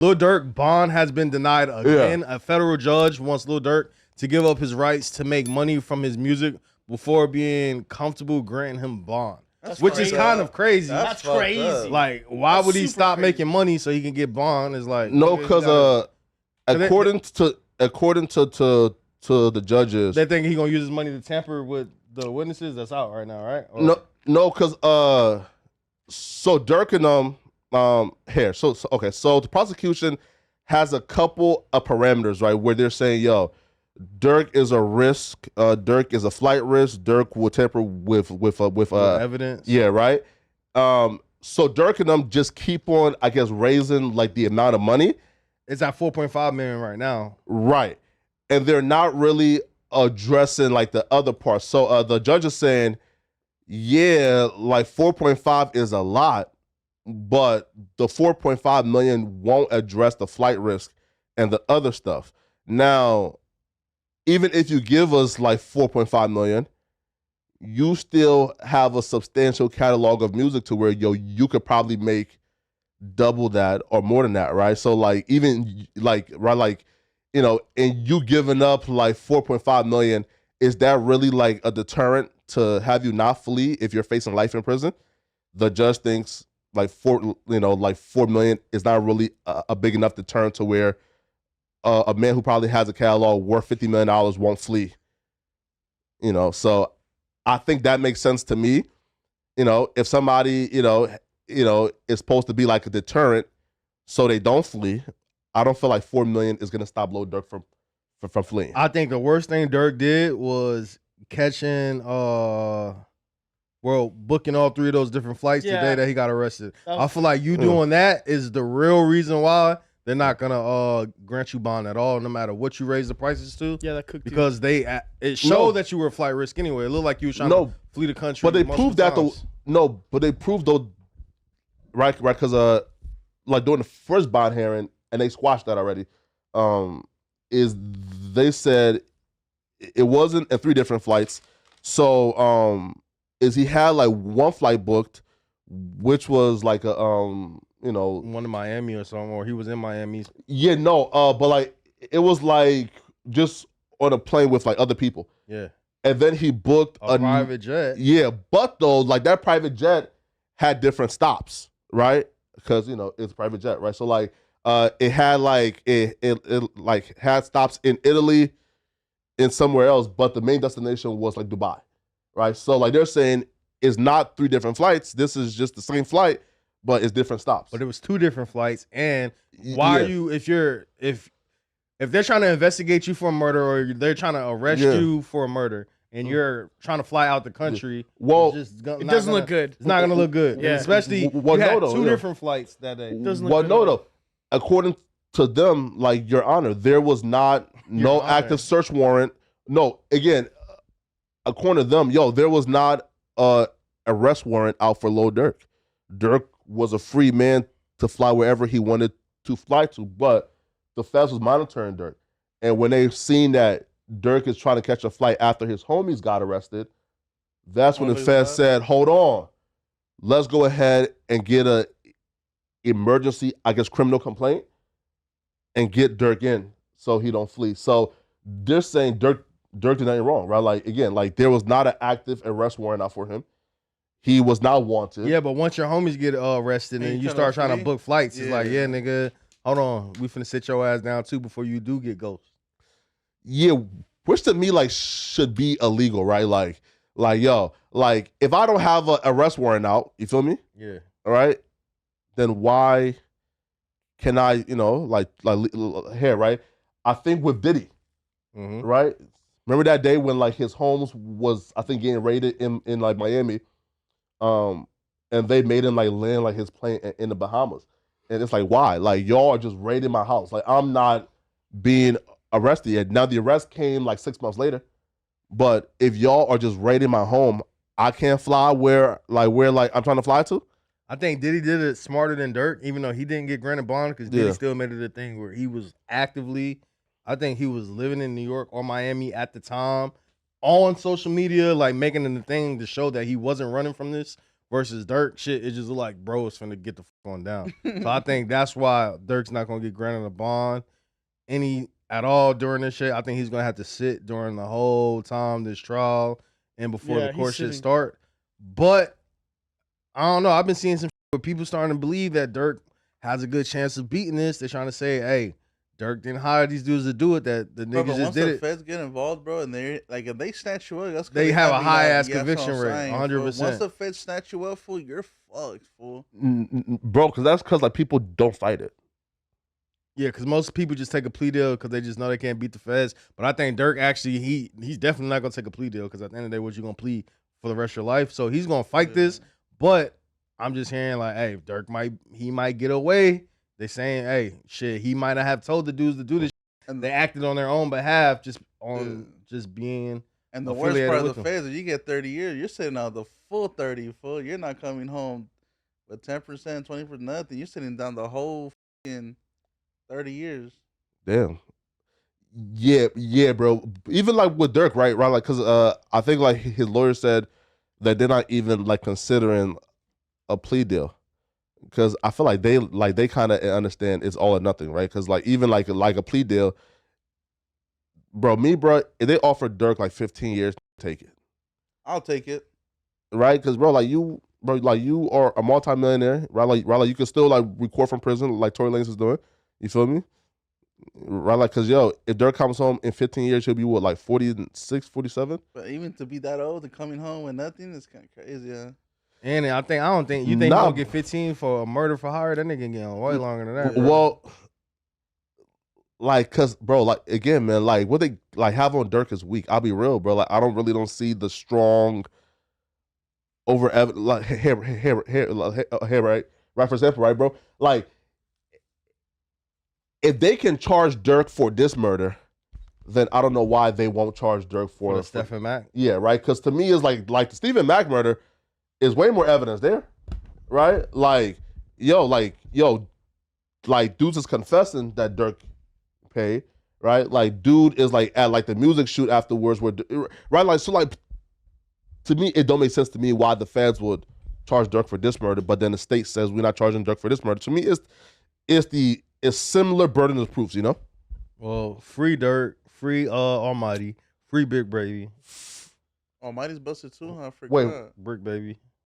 Lil Durk bond has been denied again. A federal judge wants Lil Durk to give up his rights to make money from his music before being comfortable granting him bond. Which is kind of crazy. That's crazy. Like, why would he stop making money so he can get bond? It's like, no, because according to the judges, they think he gonna use his money to tamper with the witnesses that's out right now, right? Or, no, because so Durk and here, so the prosecution has a couple of parameters, right, where they're saying, yo, Durk is a risk, Durk is a flight risk, Durk will tamper with evidence. Yeah, right. So Durk and them just keep on, I guess, raising like the amount of money. It's at 4.5 million right now. Right. And they're not really addressing like the other parts. So the judge is saying, yeah, like 4.5 is a lot, but the 4.5 million won't address the flight risk and the other stuff. Now, even if you give us like 4.5 million, you still have a substantial catalog of music to where, yo, you could probably make double that or more than that, right? So like, even like, right, like, you know, and you giving up like 4.5 million, is that really like a deterrent to have you not flee if you're facing life in prison? The judge thinks like 4 million is not really a big enough deterrent to where a man who probably has a catalog worth $50 million won't flee. You know, so I think that makes sense to me. You know, if somebody, you know, is supposed to be like a deterrent so they don't flee, I don't feel like 4 million is gonna stop Lil Durk from fleeing. I think the worst thing Durk did was catching booking all 3 of those different flights the day that he got arrested. I feel like you doing that is the real reason why they're not gonna grant you bond at all, no matter what you raise the prices to. Yeah, that could because it showed that you were a flight risk anyway. It looked like you were trying to flee the country. But they proved that but they proved though, right? Because like during the first bond hearing, and they squashed that already. Is they said it wasn't at 3 different flights. So is he had like 1 flight booked, which was like a you know, one in Miami or something, or he was in Miami. Yeah, no, but like it was like just on a plane with like other people. Yeah. And then he booked a private jet. Yeah, but though, like that private jet had different stops, right? Because you know it's a private jet, right? So like it had like it like had stops in Italy and somewhere else, but the main destination was like Dubai, right? So like they're saying it's not 3 different flights. This is just the same flight, but it's different stops. But it was 2 different flights. And why are you, if they're trying to investigate you for a murder or they're trying to arrest you for a murder and you're trying to fly out the country, well, it doesn't look good. It's not going to look good. Yeah. Especially you had 2 different flights that day. It doesn't look good. Though. According to them, like, Your Honor, there was no active search warrant. No, again, according to them, there was not a arrest warrant out for Lil Durk. Durk was a free man to fly wherever he wanted to fly to, but the feds was monitoring Durk. And when they seen that Durk is trying to catch a flight after his homies got arrested, that's when the feds said, hold on, let's go ahead and get a emergency, I guess, criminal complaint and get Durk in so he don't flee. So they're saying Durk did nothing wrong, right? Like, again, like there was not an active arrest warrant out for him. He was not wanted. Yeah, but once your homies get arrested and you start trying to book flights, it's like, yeah, nigga, hold on, we finna sit your ass down too before you do get ghost. Yeah, which to me like should be illegal, right? Like yo, like if I don't have an arrest warrant out, you feel me? Yeah. All right. Then why can I, like here, right? I think with Diddy, right? Remember that day when like his homes was, I think, getting raided in like Miami, and they made him like land like his plane in the Bahamas, and it's like, why? Like y'all are just raiding my house. Like I'm not being arrested yet. Now the arrest came like 6 months later, but if y'all are just raiding my home, I can't fly where I'm trying to fly to. I think Diddy did it smarter than Durk, even though he didn't get granted bond, because Diddy still made it a thing where he was actively, I think he was living in New York or Miami at the time, on social media, like making it a thing to show that he wasn't running from this, versus Durk, shit, it just look like bro is finna get the fuck on down. So I think that's why Durk's not gonna get granted a bond at all during this shit. I think he's gonna have to sit during the whole time this trial and before the court shit start. But I don't know. I've been seeing some shit where people starting to believe that Durk has a good chance of beating this. They're trying to say, hey, Durk didn't hire these dudes to do it. That the niggas just did it. Once the feds get involved, bro, and they like if they snatch you up, that's they have a high ass conviction rate, 100%. Once the feds snatch you up, fool, you're fucked, fool. Bro, because that's because like people don't fight it. Yeah, because most people just take a plea deal because they just know they can't beat the feds. But I think Durk actually he's definitely not gonna take a plea deal because at the end of the day, what you gonna plead for the rest of your life? So he's gonna fight this. But I'm just hearing like, hey, Durk might get away. They saying, hey, shit, he might not have told the dudes to do this. And they acted on their own behalf, just being. And the worst part of the feds is you get 30 years, you're sitting out the full 30, full. You're not coming home with 10%, 20%, nothing. You're sitting down the whole fucking 30 years. Damn. Yeah, bro. Even like with Durk, right? Like, cause I think like his lawyer said that they're not even like considering a plea deal. Because I feel like they kind of understand it's all or nothing, right? Because like even like a plea deal, bro. If they offered Durk like 15 years, take it. I'll take it, right? Because bro, you are a multimillionaire, right? Like you can still like record from prison, like Tory Lanez is doing. You feel me? Right? Like, cause if Durk comes home in 15 years, he'll be what, like 46, 47? But even to be that old and coming home with nothing is kind of crazy, yeah. And I don't think you think he'll get 15 for a murder for hire. That nigga get on way longer than that. Bro. Well, like, cause bro, like again, man, like what they like have on Durk is weak. I'll be real, bro. Like I don't see the strong over like here, right? Right, for example, right, bro? Like if they can charge Durk for this murder, then I don't know why they won't charge Durk for the Stephen Mack. Yeah, right. Because to me, it's like the Stephen Mack murder is way more evidence there, right? Like dudes is confessing that Durk paid, right? Like dude is like at like the music shoot afterwards, where right, like so like to me it don't make sense to me why the feds would charge Durk for this murder, but then the state says we're not charging Durk for this murder. To me, it's similar burden of proofs, you know? Well, free Durk, free Almighty, free Big Baby. Almighty's busted too, huh? I forgot. Wait, Brick Baby.